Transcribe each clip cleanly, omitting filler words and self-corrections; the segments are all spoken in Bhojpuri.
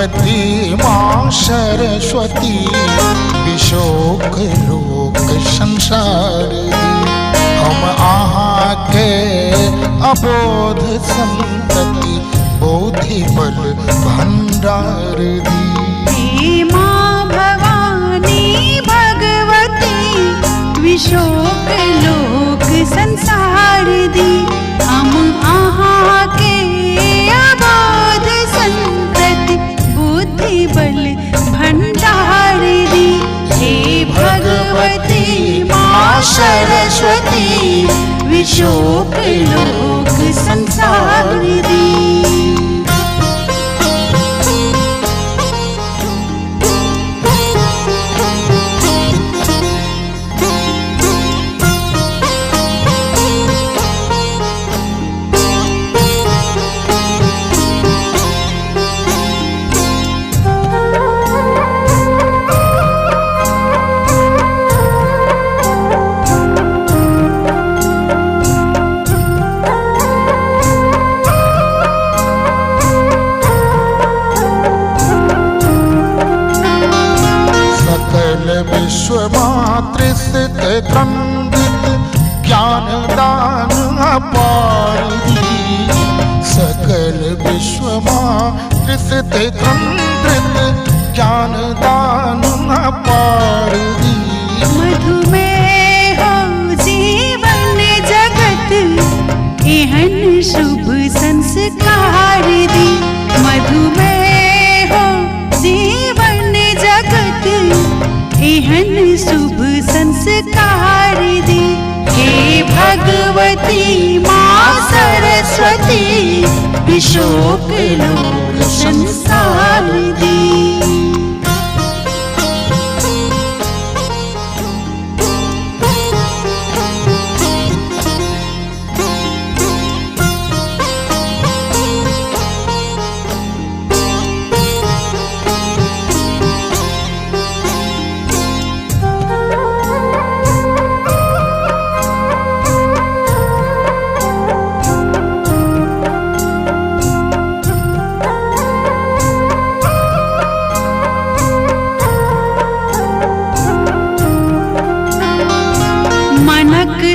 भगवती माँ सरस्वती विशोक लोक संसार दी। हम आहा के अबोध संतति बोधि बल भंडार दी। माँ भवानी भगवती विशोक लोक संसार दी। हम आहा के अबोध संतति बुद्धि बल भंडार दी। हे भगवती माँ सरस्वती विशोक लोक संसार दी। विश्वमातृस्थित क्रंदित ज्ञान दान अपार दी। सकल विश्वमातृस्थित क्रंदित ज्ञान दान अपार दी। मधुमेह जीवन जगत एहन शुभ संस्कार दी। मधुमेह जीवन जगत एहन शुभ संस्कार दी। हे भगवती माँ सरस्वती विशोक लोक संसार दी।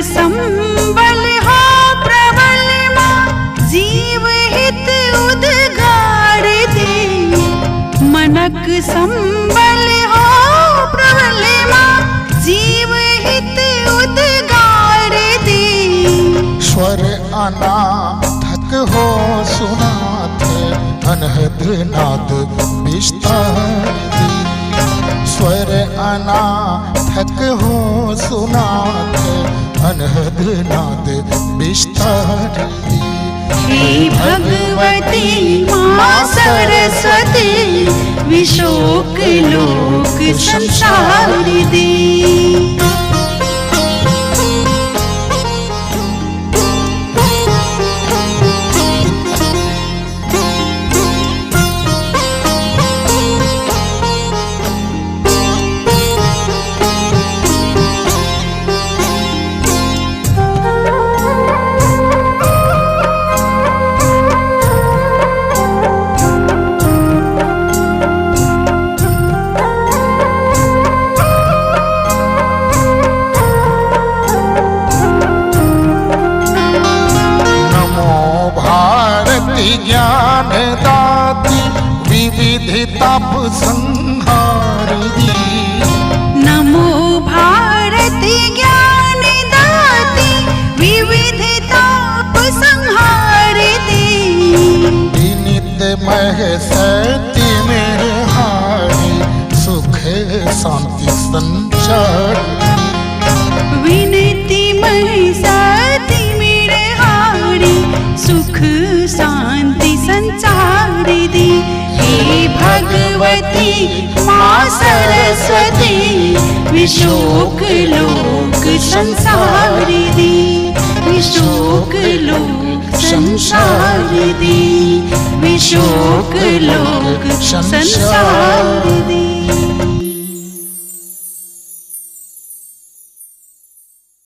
संबल हो प्रबल माँ जीव हित उद्गार दी। मनक संबल हो प्रबल माँ जीव हित उद्गार दी। स्वर अनाथक हो सुनाथ अनहद नाद विस्तार दी। स्वर अनाथक हो सुनाथ अनहद नाद विस्तार दी। हे भगवती माँ सरस्वती विशोक लोक संसार दी। ज्ञान दाती विविधि ताप संहार दी। नमो भारती ज्ञान दाती विविधि ताप संहार दी। विनित महसती मेरे हारी सुख शांति संचार। विनती महसती मेरे हारी सुख शांति संचार दी। हे भगवती माँ सरस्वती विशोक लोक संसार दी। विशोक लोक संसार दी। विशोक लोक संसार